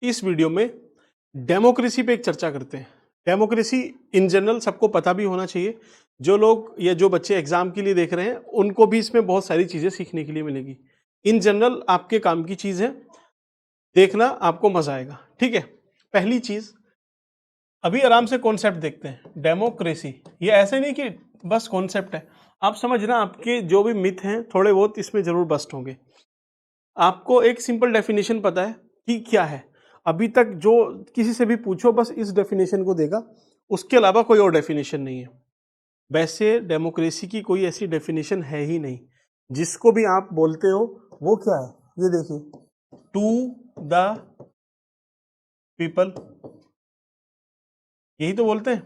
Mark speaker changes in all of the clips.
Speaker 1: इस वीडियो में डेमोक्रेसी पे एक चर्चा करते हैं। डेमोक्रेसी इन जनरल सबको पता भी होना चाहिए। जो लोग या जो बच्चे एग्जाम के लिए देख रहे हैं उनको भी इसमें बहुत सारी चीजें सीखने के लिए मिलेगी। इन जनरल आपके काम की चीज है, देखना आपको मजा आएगा। ठीक है, पहली चीज अभी आराम से कॉन्सेप्ट देखते हैं। डेमोक्रेसी ये ऐसे नहीं कि बस कॉन्सेप्ट है, आप समझना आपके जो भी मिथ हैं थोड़े बहुत इसमें जरूर बस्ट होंगे। आपको एक सिंपल डेफिनेशन पता है कि क्या है, अभी तक जो किसी से भी पूछो बस इस डेफिनेशन को देगा, उसके अलावा कोई और डेफिनेशन नहीं है। वैसे डेमोक्रेसी की कोई ऐसी डेफिनेशन है ही नहीं। जिसको भी आप बोलते हो वो क्या है, ये देखिए, टू द पीपल, यही तो बोलते हैं।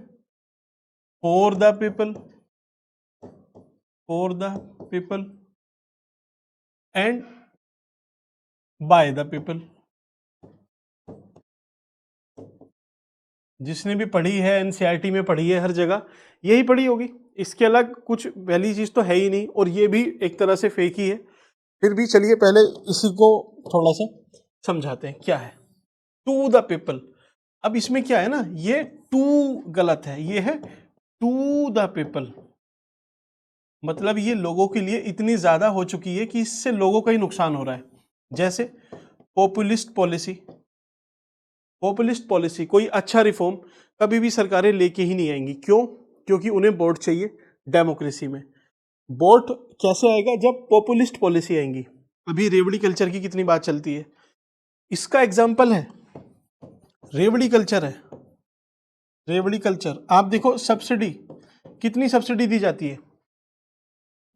Speaker 1: For the people, for the people and by the people. जिसने भी पढ़ी है एनसीईआरटी में पढ़ी है, हर जगह यही पढ़ी होगी। इसके अलग कुछ पहली चीज तो है ही नहीं, और ये भी एक तरह से फेक ही है। फिर भी चलिए पहले इसी को थोड़ा सा समझाते हैं क्या है टू द पीपल। अब इसमें क्या है ना, ये टू गलत है, ये है टू द पीपल। मतलब ये लोगों के लिए इतनी ज्यादा हो चुकी है कि इससे लोगों का ही नुकसान हो रहा है। जैसे पॉपुलिस्ट पॉलिसी, पॉपुलिस्ट पॉलिसी कोई अच्छा रिफॉर्म कभी भी सरकारें लेके ही नहीं आएंगी। क्यों? क्योंकि उन्हें वोट चाहिए। डेमोक्रेसी में वोट कैसे आएगा? जब पॉपुलिस्ट पॉलिसी आएंगी। अभी रेवड़ी कल्चर की कितनी बात चलती है, इसका एग्जाम्पल है रेवड़ी कल्चर है। रेवड़ी कल्चर आप देखो, सब्सिडी कितनी सब्सिडी दी जाती है,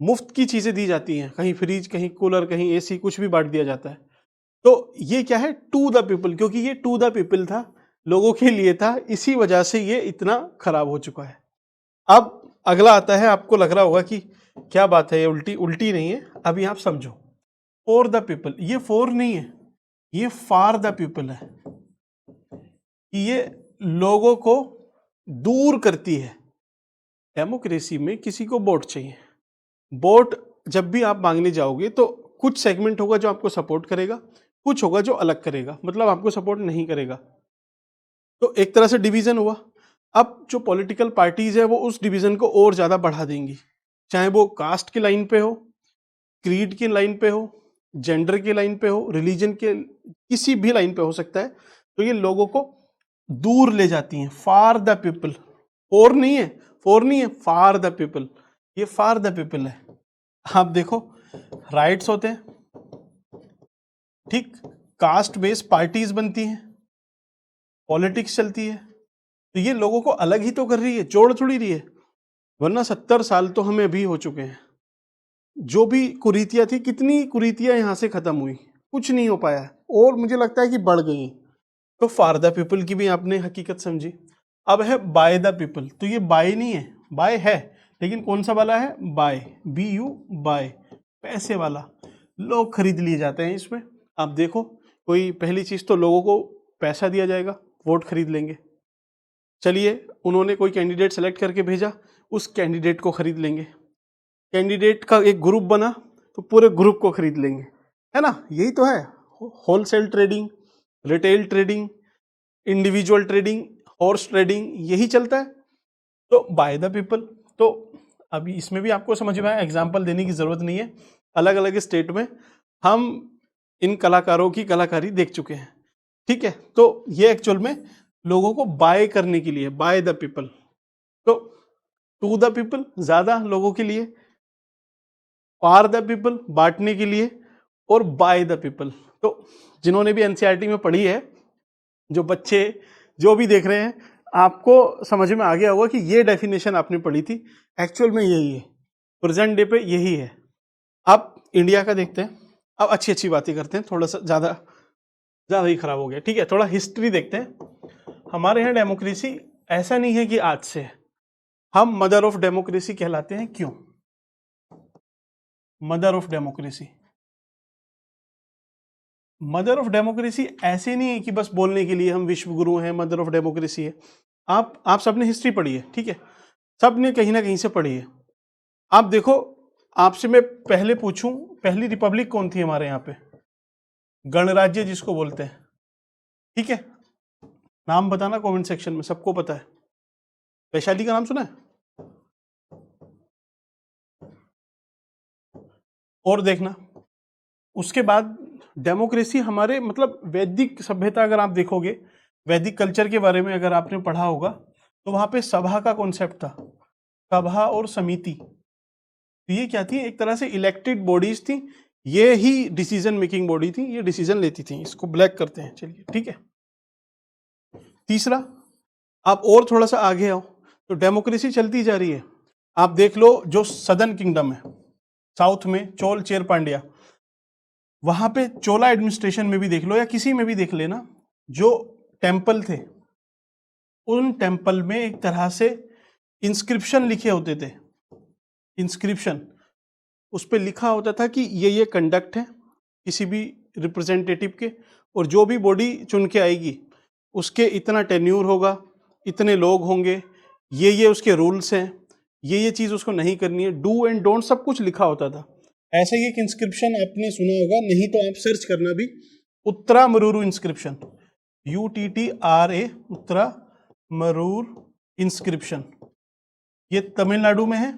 Speaker 1: मुफ्त की चीजें दी जाती हैं, कहीं फ्रिज, कहीं कूलर, कहीं एसी, कुछ भी बांट दिया जाता है। तो ये क्या है, टू द पीपल, क्योंकि ये टू द पीपल था, लोगों के लिए था, इसी वजह से ये इतना खराब हो चुका है। अब अगला आता है, आपको लग रहा होगा कि क्या बात है, ये उल्टी उल्टी नहीं है। अभी आप समझो, फॉर द पीपल, ये फॉर नहीं है, ये फार द पीपल है। ये लोगों को दूर करती है। डेमोक्रेसी में किसी को वोट चाहिए, वोट जब भी आप मांगने जाओगे तो कुछ सेगमेंट होगा जो आपको सपोर्ट करेगा, कुछ होगा जो अलग करेगा, मतलब आपको सपोर्ट नहीं करेगा। तो एक तरह से डिवीजन हुआ। अब जो पॉलिटिकल पार्टीज है वो उस डिवीजन को और ज्यादा बढ़ा देंगी, चाहे वो कास्ट की लाइन पे हो, क्रीड की लाइन पे हो, जेंडर की लाइन पे हो, रिलीजन के किसी भी लाइन पे हो सकता है। तो ये लोगों को दूर ले जाती हैं। फार द पीपल, फोर नहीं है, फोर नहीं है, फार द पीपल, ये फार द पीपल है। आप देखो, राइट्स होते हैं, ठीक, कास्ट बेस्ड पार्टीज बनती हैं, पॉलिटिक्स चलती है। तो ये लोगों को अलग ही तो कर रही है, जोड़ थोड़ी रही है। वरना 70 साल तो हमें अभी हो चुके हैं। जो भी कुरीतियां थी, कितनी कुरीतियां यहां से खत्म हुई, कुछ नहीं हो पाया, और मुझे लगता है कि बढ़ गई। तो फॉर द पीपल की भी आपने हकीकत समझी। अब है बाय द पीपल, तो ये बाय नहीं है, बाय है, लेकिन कौन सा वाला है, बाय, बी यू बाय, पैसे वाला। लोग खरीद लिए जाते हैं इसमें। आप देखो, कोई पहली चीज तो लोगों को पैसा दिया जाएगा, वोट खरीद लेंगे। चलिए, उन्होंने कोई कैंडिडेट सेलेक्ट करके भेजा, उस कैंडिडेट को खरीद लेंगे। कैंडिडेट का एक ग्रुप बना तो पूरे ग्रुप को खरीद लेंगे, है ना? यही तो है wholesale trading, retail trading, individual trading, horse trading, यही चलता है। तो बाय द पीपल। तो अभी इसमें भी आपको समझ में आया, एग्जाम्पल देने की जरूरत नहीं है। अलग अलग स्टेट में हम इन कलाकारों की कलाकारी देख चुके हैं। ठीक है, तो ये एक्चुअल में लोगों को बाय करने के लिए, बाय द पीपल। तो टू द पीपल ज्यादा लोगों के लिए, फॉर द पीपल बांटने के लिए, और बाय द पीपल। तो जिन्होंने भी एनसीईआरटी में पढ़ी है, जो बच्चे जो भी देख रहे हैं, आपको समझ में आ गया होगा कि ये डेफिनेशन आपने पढ़ी थी, एक्चुअल में यही है, प्रेजेंट डे पे यही है। अब इंडिया का देखते हैं। अब अच्छी अच्छी बातें करते हैं, थोड़ा सा ज्यादा ज्यादा ही खराब हो गया। ठीक है, थोड़ा हिस्ट्री देखते हैं। हमारे यहाँ डेमोक्रेसी ऐसा नहीं है कि आज से है। हम मदर ऑफ डेमोक्रेसी कहलाते हैं। क्यों mother of democracy? Mother of democracy ऐसे नहीं है कि बस बोलने के लिए हम विश्व गुरु हैं, मदर ऑफ डेमोक्रेसी है। आप सबने हिस्ट्री पढ़ी है, ठीक है, सबने कहीं ना कहीं से पढ़ी है। आप देखो, आपसे मैं पहले पूछूं, पहली रिपब्लिक कौन थी हमारे यहाँ पे? गणराज्य जिसको बोलते हैं, ठीक है, नाम बताना कमेंट सेक्शन में, सबको पता है। वैशाली का नाम सुना है? और देखना उसके बाद डेमोक्रेसी हमारे मतलब वैदिक सभ्यता, अगर आप देखोगे वैदिक कल्चर के बारे में अगर आपने पढ़ा होगा, तो वहां पे सभा का कॉन्सेप्ट था, सभा और समिति। तो ये क्या थी, एक तरह से इलेक्टेड बॉडीज थी, ये ही डिसीजन मेकिंग बॉडी थी, ये डिसीजन लेती थी। इसको ब्लैक करते हैं, चलिए ठीक है। तीसरा, आप और थोड़ा सा आगे आओ तो डेमोक्रेसी चलती जा रही है। आप देख लो जो सदर्न किंगडम है साउथ में, चोल चेर पांड्या, वहां पे चोला एडमिनिस्ट्रेशन में भी देख लो या किसी में भी देख लेना, जो टेम्पल थे उन टेम्पल में एक तरह से इंस्क्रिप्शन लिखे होते थे। इंस्क्रिप्शन, उस पर लिखा होता था कि ये कंडक्ट है किसी भी रिप्रेजेंटेटिव के, और जो भी बॉडी चुन के आएगी उसके इतना टेन्यूर होगा, इतने लोग होंगे, ये उसके रूल्स हैं, ये चीज उसको नहीं करनी है, डू एंड डोंट सब कुछ लिखा होता था। ऐसा ही एक इंस्क्रिप्शन आपने सुना होगा, नहीं तो आप सर्च करना भी, Uttaramerur inscription, UTTRA, Uttaramerur inscription, ये तमिलनाडु में है।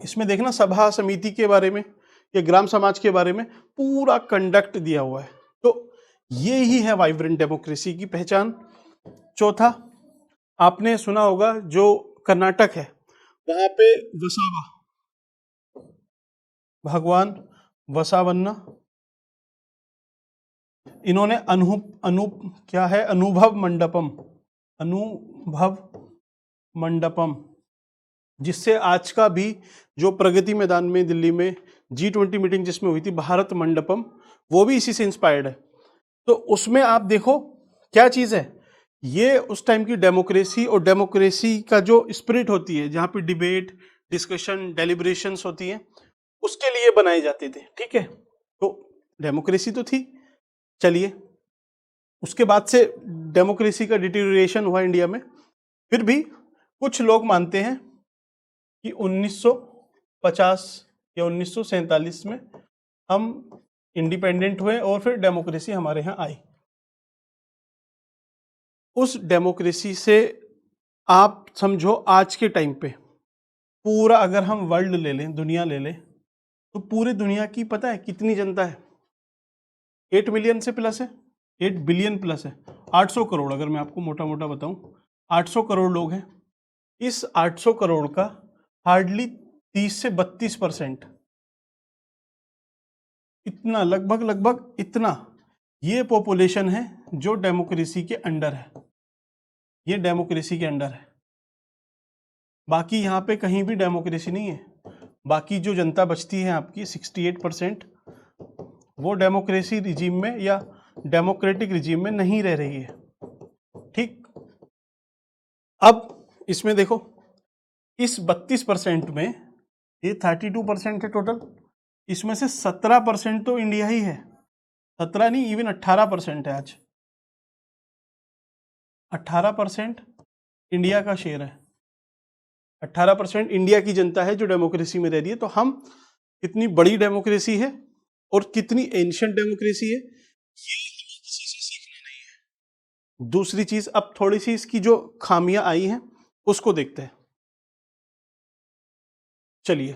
Speaker 1: इसमें देखना सभा समिति के बारे में या ग्राम समाज के बारे में पूरा कंडक्ट दिया हुआ है। तो ये ही है वाइब्रेंट डेमोक्रेसी की पहचान। चौथा, आपने सुना होगा जो कर्नाटक है वहां पे वसावा, भगवान वसावन्ना, इन्होंने क्या है, अनुभव मंडपम, जिससे आज का भी जो प्रगति मैदान में दिल्ली में G20 मीटिंग जिसमें हुई थी, भारत मंडपम, वो भी इसी से इंस्पायर्ड है। तो उसमें आप देखो क्या चीज है, ये उस टाइम की डेमोक्रेसी, और डेमोक्रेसी का जो स्पिरिट होती है जहां पे डिबेट, डिस्कशन, डेलिब्रेशंस होती है, उसके लिए बनाए जाते थे। ठीक है, तो डेमोक्रेसी तो थी। चलिए, उसके बाद से डेमोक्रेसी का डिटीरिएशन हुआ इंडिया में। फिर भी कुछ लोग मानते हैं कि 1950 या 1947 में हम इंडिपेंडेंट हुए और फिर डेमोक्रेसी हमारे यहाँ आई। उस डेमोक्रेसी से आप समझो आज के टाइम पे पूरा अगर हम वर्ल्ड ले लें, दुनिया ले लें, तो पूरी दुनिया की पता है कितनी जनता है? 8 मिलियन से प्लस है, 8 बिलियन प्लस है, 800 करोड़, अगर मैं आपको मोटा मोटा बताऊं 800 करोड़ लोग हैं। इस 800 करोड़ का हार्डली 30 से 32%, इतना लगभग इतना ये पॉपुलेशन है जो डेमोक्रेसी के अंडर है, ये डेमोक्रेसी के अंडर है। बाकी यहाँ पे कहीं भी डेमोक्रेसी नहीं है। बाकी जो जनता बचती है आपकी 68%, वो डेमोक्रेसी रिजीम में या डेमोक्रेटिक रिजीम में नहीं रह रही है। ठीक, अब इसमें देखो, इस 32% में ये 32% है टोटल, इसमें से 17% तो इंडिया ही है, 17 नहीं, इवन 18% है आज, 18% इंडिया का शेयर है, 18% इंडिया की जनता है जो डेमोक्रेसी में रह रही है। तो हम कितनी बड़ी डेमोक्रेसी है और कितनी एंशिएंट डेमोक्रेसी है, ये हमें किसी से सीखना नहीं है। दूसरी चीज, अब थोड़ी सी इसकी जो खामियां आई हैं उसको देखते हैं। चलिए,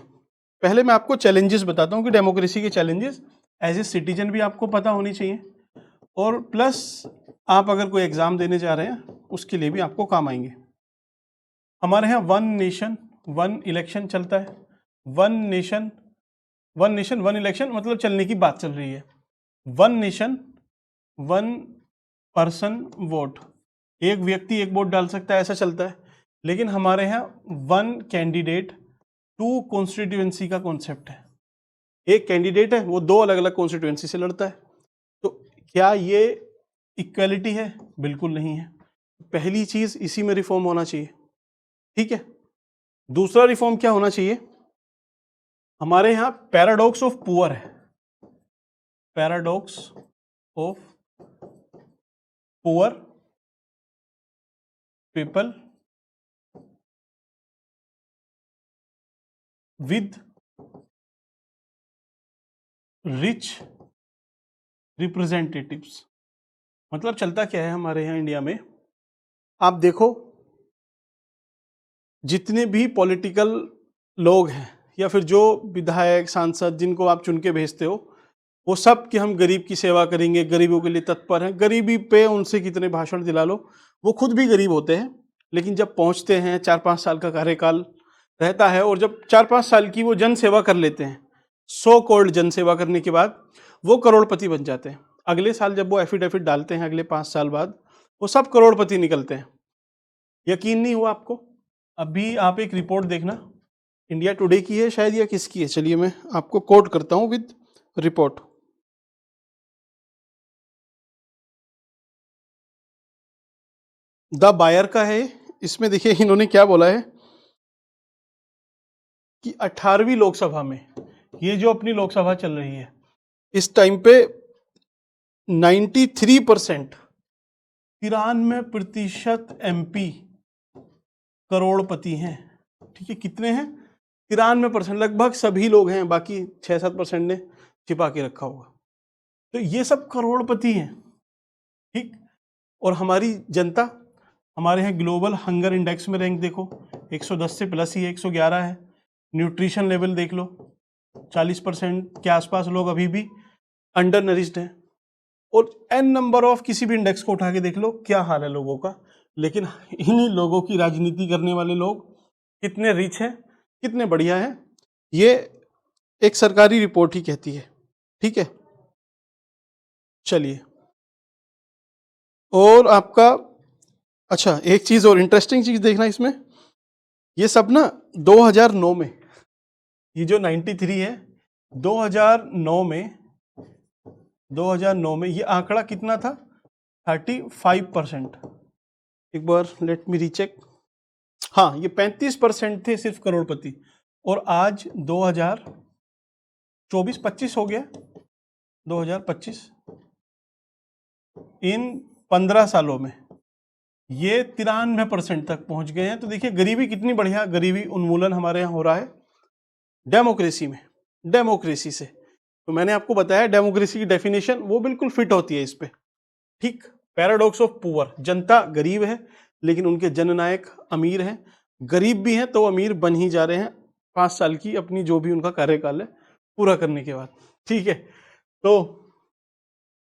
Speaker 1: पहले मैं आपको चैलेंजेस बताता हूं कि डेमोक्रेसी के चैलेंजेस एज ए सिटीजन भी आपको पता होनी चाहिए, और प्लस आप अगर कोई एग्जाम देने जा रहे हैं उसके लिए भी आपको काम आएंगे। हमारे यहाँ 1 नेशन 1 इलेक्शन चलता है। 1 नेशन 1 इलेक्शन मतलब चलने की बात चल रही है। 1 नेशन 1 पर्सन वोट, एक व्यक्ति एक वोट डाल सकता है, ऐसा चलता है। लेकिन हमारे यहाँ 1 कैंडिडेट 2 कॉन्स्टिट्यूएंसी का कॉन्सेप्ट है। एक कैंडिडेट है, वो 2 अलग अलग कॉन्स्टिट्यूएंसी से लड़ता है। तो क्या ये इक्वलिटी है? बिल्कुल नहीं है। पहली चीज इसी में रिफॉर्म होना चाहिए। ठीक है, दूसरा रिफॉर्म क्या होना चाहिए, हमारे यहां पैराडॉक्स ऑफ पुअर है। Paradox of poor people with rich representatives. मतलब चलता क्या है हमारे यहाँ इंडिया में, आप देखो जितने भी पॉलिटिकल लोग हैं या फिर जो विधायक सांसद जिनको आप चुन के भेजते हो, वो सब कि हम गरीब की सेवा करेंगे, गरीबों के लिए तत्पर हैं। गरीबी पे उनसे कितने भाषण दिला लो, वो खुद भी गरीब होते हैं, लेकिन जब पहुंचते हैं 4-5 साल का कार्यकाल रहता है और जब 4-5 साल की वो जन सेवा कर लेते हैं, सो कॉल्ड जन सेवा करने के बाद वो करोड़पति बन जाते हैं। अगले साल जब वो एफिडेविट डालते हैं अगले 5 साल बाद, वो सब करोड़पति निकलते हैं। यकीन नहीं हुआ आपको? अभी आप एक रिपोर्ट देखना, इंडिया टुडे की है शायद या किसकी है, चलिए मैं आपको कोट करता हूं विद रिपोर्ट। द बायर का है, इसमें देखिए इन्होंने क्या बोला है कि 18वीं लोकसभा में, ये जो अपनी लोकसभा चल रही है, इस टाइम पे 93%, 93% एमपी करोड़पति हैं। ठीक है, कितने हैं? 93%, लगभग सभी लोग हैं, बाकी 6-7% ने छिपा के रखा होगा। तो ये सब करोड़पति हैं। ठीक, और हमारी जनता, हमारे यहाँ ग्लोबल हंगर इंडेक्स में रैंक देखो 110 से प्लस ही है, 111 है। न्यूट्रिशन लेवल देख लो, 40% के आसपास लोग अभी भी अंडर नरिश्ड हैं। और एन नंबर ऑफ किसी भी इंडेक्स को उठा के देख लो क्या हाल है लोगों का, लेकिन इन्हीं लोगों की राजनीति करने वाले लोग कितने रिच हैं, कितने बढ़िया हैं, ये एक सरकारी रिपोर्ट ही कहती है। ठीक है, चलिए, और आपका अच्छा एक चीज और इंटरेस्टिंग चीज देखना इसमें, ये सब ना 2009 में, ये जो 93 है, 2009 में ये आंकड़ा कितना था? 35%। एक बार लेट मी रीचेक, हाँ ये 35% थे सिर्फ करोड़पति, और आज 2024-25 हो गया, 2025, इन 15 सालों में ये 93% तक पहुंच गए हैं। तो देखिए गरीबी कितनी बढ़िया, गरीबी उन्मूलन हमारे यहाँ हो रहा है डेमोक्रेसी में, डेमोक्रेसी से। तो मैंने आपको बताया डेमोक्रेसी की डेफिनेशन वो बिल्कुल फिट होती है इस पे। ठीक, पैराडॉक्स ऑफ पुअर, जनता गरीब है लेकिन उनके जननायक अमीर हैं, गरीब भी हैं तो अमीर बन ही जा रहे हैं 5 साल की अपनी जो भी उनका कार्यकाल है पूरा करने के बाद। ठीक है, तो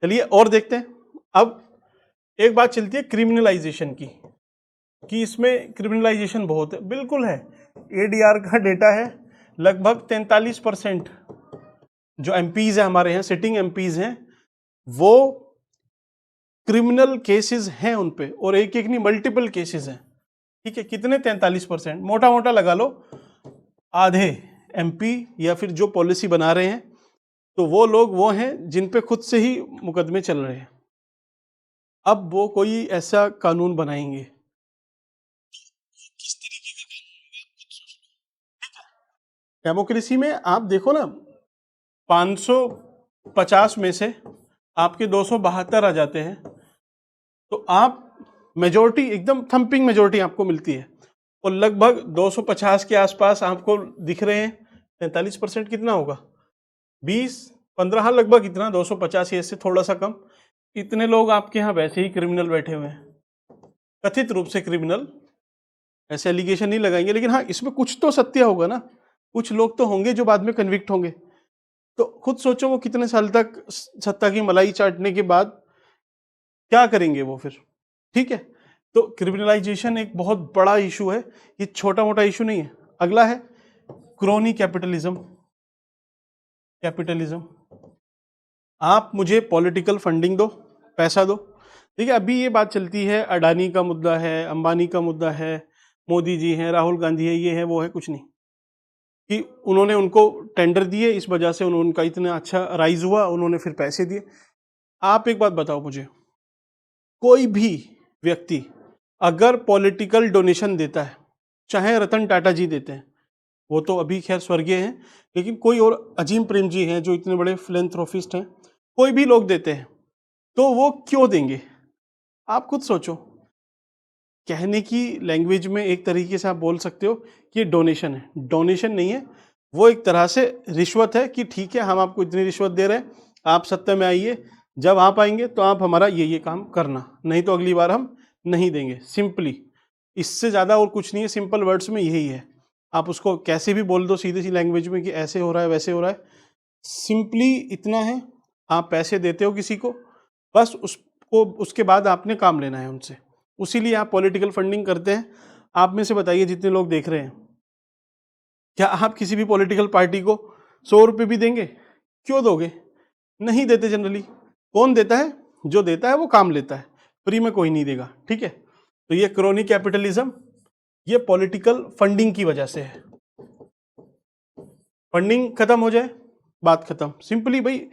Speaker 1: चलिए और देखते हैं। अब एक बात चलती है क्रिमिनलाइजेशन की, कि इसमें क्रिमिनलाइजेशन बहुत है, बिल्कुल है। एडीआर का डेटा है लगभग 43% जो एमपीज है हमारे यहाँ, सिटिंग एमपीज हैं, वो क्रिमिनल केसेस हैं उन पे, और एक एक नहीं मल्टीपल केसेस हैं। ठीक है, कितने? 43%, मोटा मोटा लगा लो आधे एमपी या फिर जो पॉलिसी बना रहे हैं, तो वो लोग वो हैं जिन पे खुद से ही मुकदमे चल रहे हैं। अब वो कोई ऐसा कानून बनाएंगे, डेमोक्रेसी में आप देखो ना, 550 में से आपके 272 आ जाते हैं, तो आप मेजोरिटी, एकदम थंपिंग मेजोरिटी आपको मिलती है, और लगभग 250 के आसपास आपको दिख रहे हैं। 43% कितना होगा? 20-15, हाँ लगभग इतना, 250 से थोड़ा सा कम। इतने लोग आपके यहाँ वैसे ही क्रिमिनल बैठे हुए हैं, कथित रूप से क्रिमिनल, ऐसे एलिगेशन नहीं लगाएंगे, लेकिन हाँ इसमें कुछ तो सत्य होगा ना, कुछ लोग तो होंगे जो बाद में कन्विक्ट होंगे। तो खुद सोचो वो कितने साल तक सत्ता की मलाई चाटने के बाद क्या करेंगे वो फिर। ठीक है, तो क्रिमिनलाइजेशन एक बहुत बड़ा इशू है, ये छोटा मोटा इशू नहीं है। अगला है क्रोनी कैपिटलिज्म। कैपिटलिज्म, आप मुझे पॉलिटिकल फंडिंग दो, पैसा दो। देखिए अभी ये बात चलती है, अडानी का मुद्दा है, अंबानी का मुद्दा है, मोदी जी हैं, राहुल गांधी है, ये है वो है, कुछ नहीं, कि उन्होंने उनको टेंडर दिए, इस वजह से उनका इतना अच्छा राइज हुआ, उन्होंने फिर पैसे दिए। आप एक बात बताओ मुझे, कोई भी व्यक्ति अगर पॉलिटिकल डोनेशन देता है, चाहे रतन टाटा जी देते हैं, वो तो अभी खैर स्वर्गीय हैं, लेकिन कोई और, अजीम प्रेम जी हैं जो इतने बड़े फिलेंथ्रोपिस्ट हैं, कोई भी लोग देते हैं, तो वो क्यों देंगे? आप खुद सोचो। कहने की लैंग्वेज में एक तरीके से आप बोल सकते हो कि ये डोनेशन है, डोनेशन नहीं है, वो एक तरह से रिश्वत है, कि ठीक है हम आपको इतनी रिश्वत दे रहे हैं, आप सत्ता में आइए, जब आप आएंगे तो आप हमारा ये काम करना, नहीं तो अगली बार हम नहीं देंगे। सिंपली, इससे ज़्यादा और कुछ नहीं है, सिंपल वर्ड्स में यही है। आप उसको कैसे भी बोल दो सीधी सी लैंग्वेज में कि ऐसे हो रहा है वैसे हो रहा है, सिंपली इतना है। आप पैसे देते हो किसी को, बस उसको उसके बाद आपने काम लेना है उनसे, उसी लिए आप पॉलिटिकल फंडिंग करते हैं। आप में से बताइए जितने लोग देख रहे हैं, क्या आप किसी भी पॉलिटिकल पार्टी को 100 रुपये भी देंगे? क्यों दोगे? नहीं देते जनरली। कौन देता है? जो देता है वो काम लेता है, फ्री में कोई नहीं देगा। ठीक है, तो ये क्रोनी कैपिटलिज्म, ये पॉलिटिकल फंडिंग की वजह से है। फंडिंग खत्म हो जाए, बात खत्म। सिंपली भाई,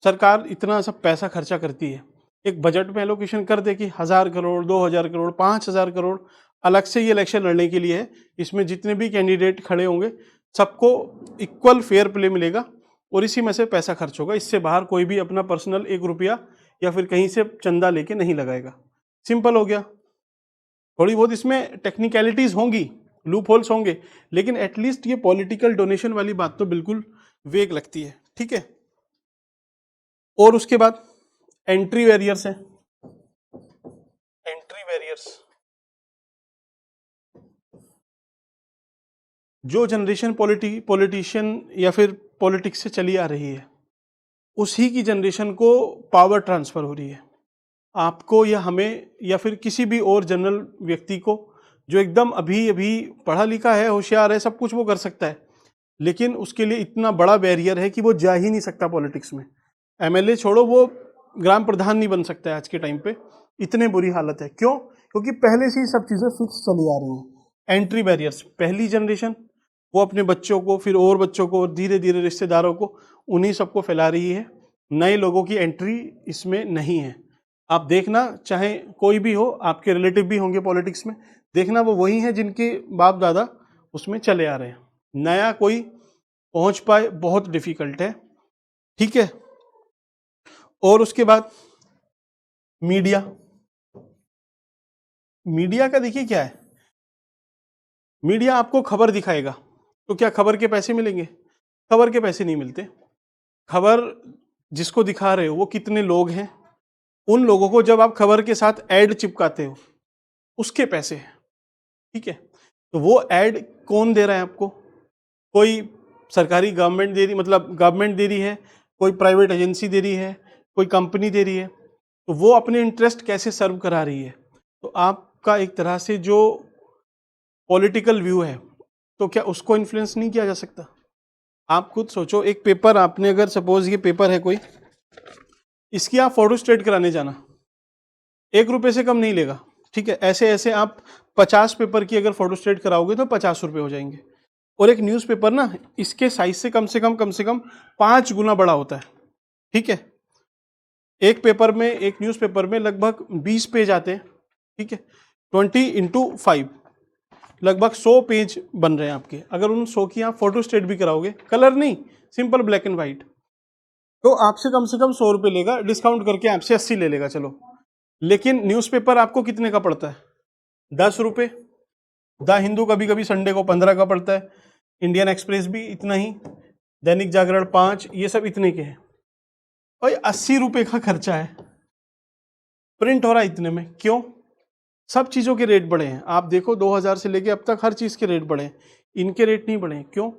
Speaker 1: सरकार इतना सब पैसा खर्चा करती है, एक बजट में एलोकेशन कर दे कि 1000 करोड़, 2000 करोड़, 5000 करोड़ अलग से ये इलेक्शन लड़ने के लिए है। इसमें जितने भी कैंडिडेट खड़े होंगे सबको इक्वल फेयर प्ले मिलेगा और इसी में से पैसा खर्च होगा। इससे बाहर कोई भी अपना पर्सनल 1 रुपया या फिर कहीं से चंदा लेके नहीं लगाएगा। सिंपल हो गया। थोड़ी बहुत इसमें टेक्निकलिटीज होंगी, लूप होल्स होंगे, लेकिन एटलीस्ट ये पॉलिटिकल डोनेशन वाली बात तो बिल्कुल वेग लगती है। ठीक है, और उसके बाद एंट्री बैरियर्स है। एंट्री बैरियर्स, जो जनरेशन पॉलिटिशियन या फिर पॉलिटिक्स से चली आ रही है, उसी की जनरेशन को पावर ट्रांसफर हो रही है। आपको या हमें या फिर किसी भी और जनरल व्यक्ति को जो एकदम अभी अभी पढ़ा लिखा है, होशियार है, सब कुछ वो कर सकता है, लेकिन उसके लिए इतना बड़ा बैरियर है कि वो जा ही नहीं सकता पॉलिटिक्स में। एमएलए छोड़ो, वो ग्राम प्रधान नहीं बन सकता है आज के टाइम पे, इतने बुरी हालत है। क्यों? क्योंकि पहले से ही सब चीज़ें फिक्स चली आ रही हैं। एंट्री बैरियर्स, पहली जनरेशन वो अपने बच्चों को, फिर और बच्चों को, और धीरे धीरे रिश्तेदारों को, उन्हीं सबको फैला रही है। नए लोगों की एंट्री इसमें नहीं है। आप देखना, चाहे कोई भी हो, आपके रिलेटिव भी होंगे पॉलिटिक्स में, देखना वो वही हैं जिनके बाप दादा उसमें चले आ रहे हैं। नया कोई पहुंच पाए बहुत डिफिकल्ट है। ठीक है, और उसके बाद मीडिया। मीडिया का देखिए क्या है, मीडिया आपको खबर दिखाएगा, तो क्या खबर के पैसे मिलेंगे? खबर के पैसे नहीं मिलते। खबर जिसको दिखा रहे हो वो कितने लोग हैं, उन लोगों को जब आप खबर के साथ ऐड चिपकाते हो उसके पैसे हैं। ठीक है, तो वो ऐड कौन दे रहा है आपको? कोई सरकारी गवर्नमेंट दे रही, मतलब गवर्नमेंट दे रही है, कोई प्राइवेट एजेंसी दे रही है, कोई कंपनी दे रही है, तो वो अपने इंटरेस्ट कैसे सर्व करा रही है? तो आपका एक तरह से जो पॉलिटिकल व्यू है, तो क्या उसको इन्फ्लुएंस नहीं किया जा सकता? आप खुद सोचो, एक पेपर आपने, अगर सपोज ये पेपर है कोई, इसकी आप फोटो स्टेट कराने जाना, 1 रुपये से कम नहीं लेगा। ठीक है, ऐसे ऐसे आप 50 पेपर की अगर फोटो स्टेट कराओगे तो 50 रुपये हो जाएंगे। और एक न्यूज़पेपर ना, इसके साइज से कम से कम 5 गुना बड़ा होता है। ठीक है, एक न्यूज़पेपर में लगभग 20 पेज आते हैं। ठीक है, 20 × 5 लगभग 100 पेज बन रहे हैं आपके। अगर उन 100 की आप फोटो स्टेट भी कराओगे, कलर नहीं, सिंपल ब्लैक एंड व्हाइट, तो आपसे कम से कम 100 रुपये लेगा, डिस्काउंट करके आपसे 80 ले लेगा, चलो। लेकिन न्यूज़पेपर आपको कितने का पड़ता है? 10 रुपये। द हिंदू कभी कभी संडे को 15 का पड़ता है, इंडियन एक्सप्रेस भी इतना ही, दैनिक जागरण 5, ये सब इतने के हैं। भाई 80 रुपये का खर्चा है, प्रिंट हो रहा है इतने में। क्यों? सब चीज़ों के रेट बढ़े हैं। आप देखो 2000 से लेके अब तक हर चीज़ के रेट बढ़े हैं, इनके रेट नहीं बढ़े। क्यों?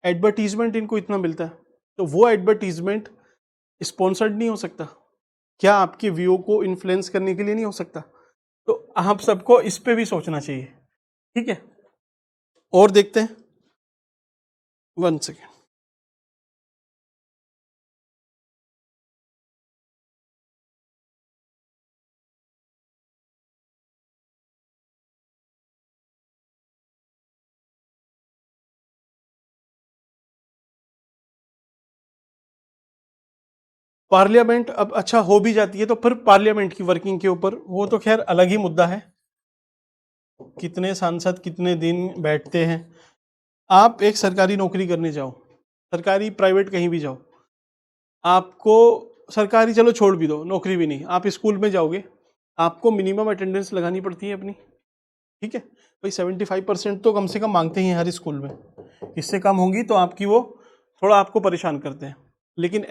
Speaker 1: एडवर्टीजमेंट इनको इतना मिलता है, तो वो एडवर्टीजमेंट स्पॉन्सर्ड नहीं हो सकता? क्या आपके व्यू को इन्फ्लुएंस करने के लिए नहीं हो सकता? तो आप सबको इस पे भी सोचना चाहिए। ठीक है, और देखते हैं, 1 सेकेंड। पार्लियामेंट अब अच्छा हो भी जाती है तो फिर पार्लियामेंट की वर्किंग के ऊपर, वो तो खैर अलग ही मुद्दा है, कितने सांसद कितने दिन बैठते हैं। आप एक सरकारी नौकरी करने जाओ, सरकारी प्राइवेट कहीं भी जाओ, आपको सरकारी चलो छोड़ भी दो, नौकरी भी नहीं, आप स्कूल में जाओगे, आपको मिनिमम अटेंडेंस लगानी पड़ती है अपनी। ठीक है भाई, 75% तो कम से कम मांगते ही हैं हर स्कूल में, इससे कम होंगी तो आपकी वो थोड़ा आपको परेशान करते हैं। लेकिन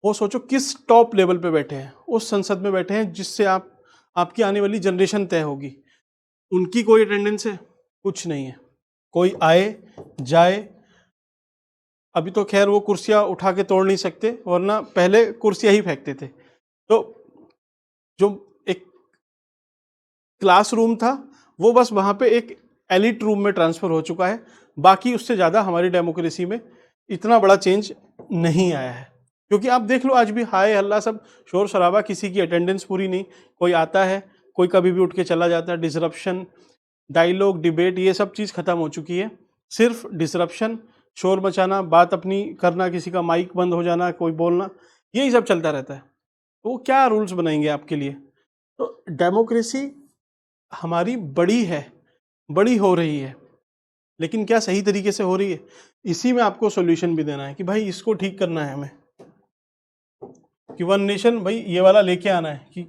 Speaker 1: वो सोचो किस टॉप लेवल पे बैठे हैं, उस संसद में बैठे हैं जिससे आपकी आने वाली जनरेशन तय होगी। उनकी कोई अटेंडेंस है? कुछ नहीं है। कोई आए जाए, अभी तो खैर वो कुर्सियां उठा के तोड़ नहीं सकते, वरना पहले कुर्सियां ही फेंकते थे। तो जो एक क्लासरूम था वो बस वहां पे एक एलिट रूम में ट्रांसफर हो चुका है। बाकी उससे ज्यादा हमारी डेमोक्रेसी में इतना बड़ा चेंज नहीं आया है। क्योंकि आप देख लो आज भी हाय हल्ला, सब शोर शराबा, किसी की अटेंडेंस पूरी नहीं, कोई आता है कोई कभी भी उठ के चला जाता है। डिसरप्शन, डायलॉग, डिबेट, ये सब चीज़ खत्म हो चुकी है। सिर्फ डिसरप्शन, शोर मचाना, बात अपनी करना, किसी का माइक बंद हो जाना, कोई बोलना, यही सब चलता रहता है। तो वो क्या रूल्स बनाएंगे आपके लिए? तो डेमोक्रेसी हमारी बड़ी है, बड़ी हो रही है, लेकिन क्या सही तरीके से हो रही है? इसी में आपको सॉल्यूशन भी देना है कि भाई इसको ठीक करना है हमें, कि वन नेशन, भाई ये वाला लेके आना है कि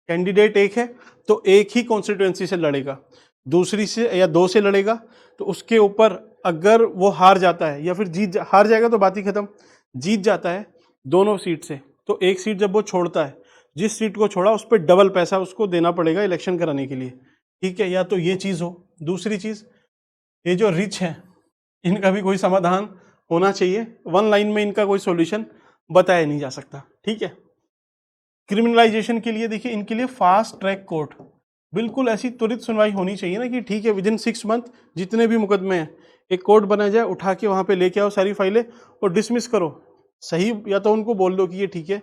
Speaker 1: कैंडिडेट एक है तो एक ही कॉन्स्टिट्यूएंसी से लड़ेगा, दूसरी से या दो से लड़ेगा, तो उसके ऊपर अगर वो हार जाता है या फिर हार जाएगा तो बात ही खत्म, जीत जाता है दोनों सीट से, तो एक सीट जब वो छोड़ता है, जिस सीट को छोड़ा उस पर डबल पैसा उसको देना पड़ेगा इलेक्शन कराने के लिए, ठीक है? या तो ये चीज़ हो। दूसरी चीज़, ये जो रिच हैं इनका भी कोई समाधान होना चाहिए। वन लाइन में इनका कोई सॉल्यूशन बताया नहीं जा सकता, ठीक है? क्रिमिनलाइजेशन के लिए देखिए, इनके लिए फास्ट ट्रैक कोर्ट, बिल्कुल ऐसी त्वरित सुनवाई होनी चाहिए ना कि ठीक है विद इन 6 मंथ जितने भी मुकदमे हैं एक कोर्ट बनाया जाए, उठा के वहाँ पे लेके आओ सारी फाइलें और डिसमिस करो। सही, या तो उनको बोल दो कि ये ठीक है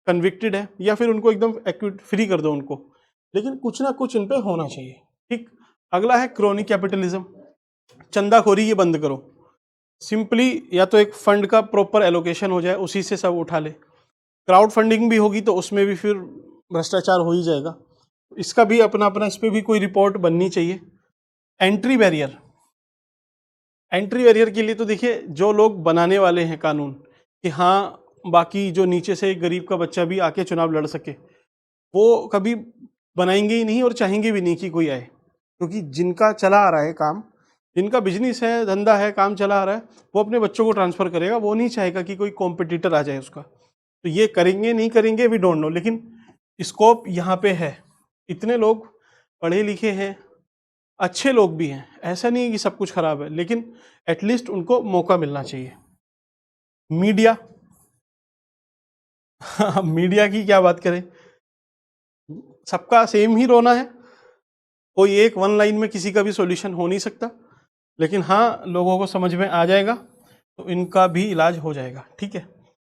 Speaker 1: कन्विक्टेड है, या फिर उनको एकदम एक्यूट फ्री कर दो उनको, लेकिन कुछ ना कुछ इन पे होना चाहिए, ठीक? अगला है क्रोनिक कैपिटलिज्म, चंदाखोरी ये बंद करो। सिंपली या तो एक फंड का प्रॉपर एलोकेशन हो जाए, उसी से सब उठा ले। क्राउड फंडिंग भी होगी तो उसमें भी फिर भ्रष्टाचार हो ही जाएगा। इसका भी अपना अपना, इस पर भी कोई रिपोर्ट बननी चाहिए। एंट्री बैरियर, एंट्री बैरियर के लिए तो देखिए जो लोग बनाने वाले हैं कानून कि हाँ बाकी जो नीचे से एक गरीब का बच्चा भी आके चुनाव लड़ सके, वो कभी बनाएंगे ही नहीं और चाहेंगे भी नहीं कि कोई आए, क्योंकि जिनका चला आ रहा है काम, जिनका बिजनेस है, धंधा है, काम चला आ रहा है, वो अपने बच्चों को ट्रांसफर करेगा, वो नहीं चाहेगा कि कोई कॉम्पिटिटर आ जाए उसका। तो ये करेंगे नहीं करेंगे वी डोंट नो, लेकिन स्कोप यहाँ पे है। इतने लोग पढ़े लिखे हैं, अच्छे लोग भी हैं, ऐसा नहीं है कि सब कुछ खराब है, लेकिन एटलीस्ट उनको मौका मिलना चाहिए। मीडिया मीडिया की क्या बात करें, सबका सेम ही रोना है, कोई एक वन लाइन में किसी का भी सॉल्यूशन हो नहीं सकता, लेकिन हाँ लोगों को समझ में आ जाएगा तो इनका भी इलाज हो जाएगा, ठीक है?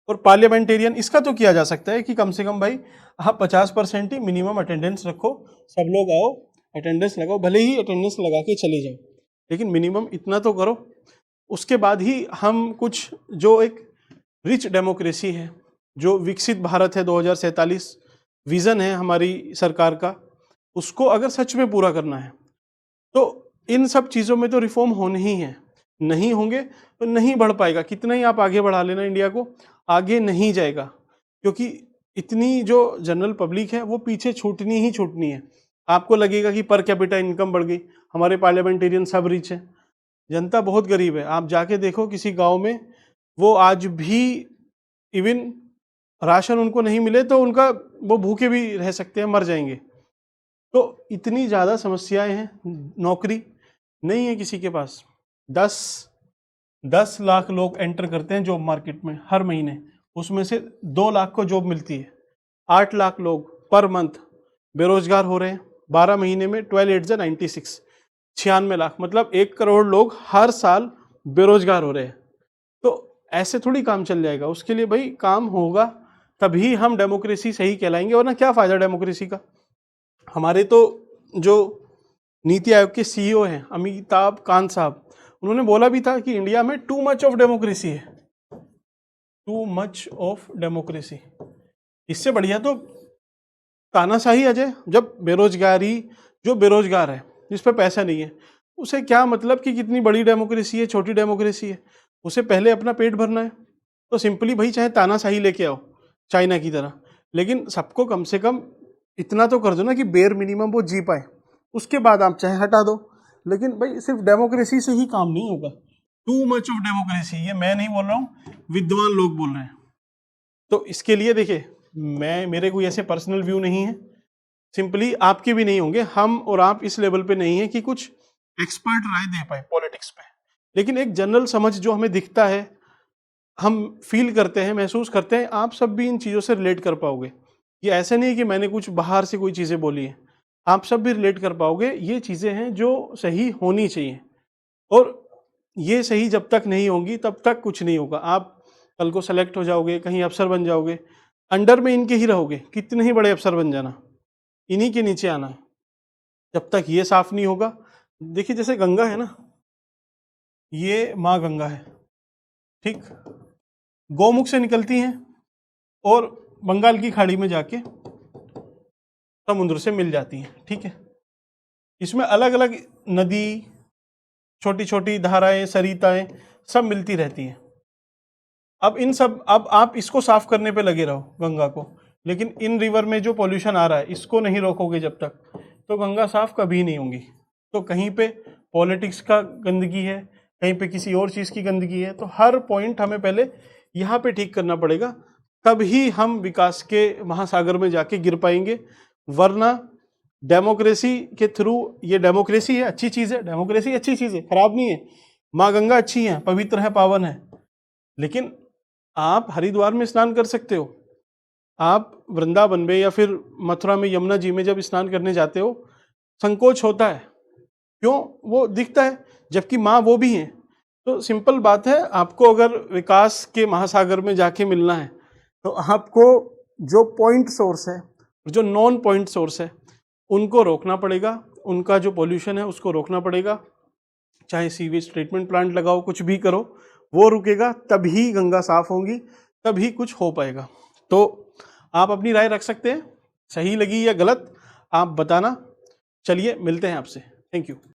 Speaker 1: और पार्लियामेंटेरियन, इसका तो किया जा सकता है कि कम से कम भाई आप 50% ही मिनिमम अटेंडेंस रखो, सब लोग आओ, अटेंडेंस लगाओ, भले ही अटेंडेंस लगा के चले जाओ, लेकिन मिनिमम इतना तो करो। उसके बाद ही हम कुछ, जो एक रिच डेमोक्रेसी है, जो विकसित भारत है 2047 विजन है हमारी सरकार का, उसको अगर सच में पूरा करना है तो इन सब चीज़ों में तो रिफॉर्म होने ही है। नहीं होंगे तो नहीं बढ़ पाएगा, कितना ही आप आगे बढ़ा लेना इंडिया को, आगे नहीं जाएगा, क्योंकि इतनी जो जनरल पब्लिक है वो पीछे छूटनी ही छूटनी है। आपको लगेगा कि पर कैपिटा इनकम बढ़ गई, हमारे पार्लियामेंटेरियन सब रिच है, जनता बहुत गरीब है। आप जाके देखो किसी गांव में, वो आज भी इवन राशन उनको नहीं मिले तो उनका, वो भूखे भी रह सकते हैं, मर जाएंगे। तो इतनी ज़्यादा समस्याएं हैं, नौकरी नहीं है किसी के पास। 10 लाख लोग एंटर करते हैं जॉब मार्केट में हर महीने, उसमें से 2 लाख को जॉब मिलती है। 8 लाख लोग पर मंथ बेरोजगार हो रहे हैं। 12 महीने में 12 8 96, 96 लाख, मतलब 1 करोड़ लोग हर साल बेरोजगार हो रहे हैं। तो ऐसे थोड़ी काम चल जाएगा, उसके लिए भाई काम होगा, तभी हम डेमोक्रेसी सही कहलाएंगे, वरना क्या फायदा डेमोक्रेसी का। हमारे तो जो नीति आयोग के सीईओ हैं अमिताभ कांत साहब, उन्होंने बोला भी था कि इंडिया में टू मच ऑफ डेमोक्रेसी है, टू मच ऑफ डेमोक्रेसी। इससे बढ़िया तो तानाशाही आ जाए। जब बेरोजगारी, जो बेरोजगार है जिस पे पैसा नहीं है, उसे क्या मतलब कि कितनी बड़ी डेमोक्रेसी है छोटी डेमोक्रेसी है, उसे पहले अपना पेट भरना है। तो सिंपली भाई चाहे तानाशाही लेके आओ चाइना की तरह, लेकिन सबको कम से कम इतना तो कर दो ना कि बेयर मिनिमम वो जी पाए, उसके बाद आप चाहे हटा दो। लेकिन भाई सिर्फ डेमोक्रेसी से ही काम नहीं होगा। टू मच ऑफ डेमोक्रेसी, ये मैं नहीं बोल रहा हूँ, विद्वान लोग बोल रहे हैं। तो इसके लिए देखिए, मेरे कोई ऐसे पर्सनल व्यू नहीं है, सिंपली आपके भी नहीं होंगे, हम और आप इस लेवल पे नहीं है कि कुछ एक्सपर्ट राय दे पाए पॉलिटिक्स पे, लेकिन एक जनरल समझ जो हमें दिखता है, हम फील करते हैं, महसूस करते हैं, आप सब भी इन चीज़ों से रिलेट कर पाओगे। ये ऐसे नहीं कि मैंने कुछ बाहर से कोई चीज़ें बोली हैं, आप सब भी रिलेट कर पाओगे। ये चीज़ें हैं जो सही होनी चाहिए, और ये सही जब तक नहीं होंगी तब तक कुछ नहीं होगा। आप कल को सेलेक्ट हो जाओगे, कहीं अफसर बन जाओगे, अंडर में इनके ही रहोगे, कितने ही बड़े अफसर बन जाना, इन्हीं के नीचे आना है। जब तक ये साफ नहीं होगा, देखिए जैसे गंगा है ना, ये माँ गंगा है, ठीक, गौमुख से निकलती हैं और बंगाल की खाड़ी में जाके समुद्र से मिल जाती हैं, ठीक है। इसमें अलग अलग नदी, छोटी छोटी धाराएं, सरिताएं सब मिलती रहती हैं। अब आप इसको साफ करने पे लगे रहो, गंगा को, लेकिन इन रिवर में जो पॉल्यूशन आ रहा है इसको नहीं रोकोगे जब तक, तो गंगा साफ कभी नहीं होंगी। तो कहीं पे पॉलिटिक्स का गंदगी है, कहीं पे किसी और चीज़ की गंदगी है, तो हर पॉइंट हमें पहले यहाँ पे ठीक करना पड़ेगा, तब ही हम विकास के महासागर में जाके गिर पाएंगे। वरना डेमोक्रेसी के थ्रू, ये डेमोक्रेसी है, अच्छी चीज़ है, डेमोक्रेसी अच्छी चीज़ है, खराब नहीं है, माँ गंगा अच्छी है, पवित्र है, पावन है, लेकिन आप हरिद्वार में स्नान कर सकते हो, आप वृंदावन में या फिर मथुरा में यमुना जी में जब स्नान करने जाते हो, संकोच होता है, क्यों? वो दिखता है, जबकि माँ वो भी हैं। तो सिंपल बात है, आपको अगर विकास के महासागर में जाके मिलना है, तो आपको जो पॉइंट सोर्स है, जो नॉन पॉइंट सोर्स है, उनको रोकना पड़ेगा, उनका जो पोल्यूशन है उसको रोकना पड़ेगा। चाहे सीवेज ट्रीटमेंट प्लांट लगाओ, कुछ भी करो, वो रुकेगा, तभी गंगा साफ होगी, तभी कुछ हो पाएगा। तो आप अपनी राय रख सकते हैं, सही लगी या गलत आप बताना। चलिए मिलते हैं आपसे, थैंक यू।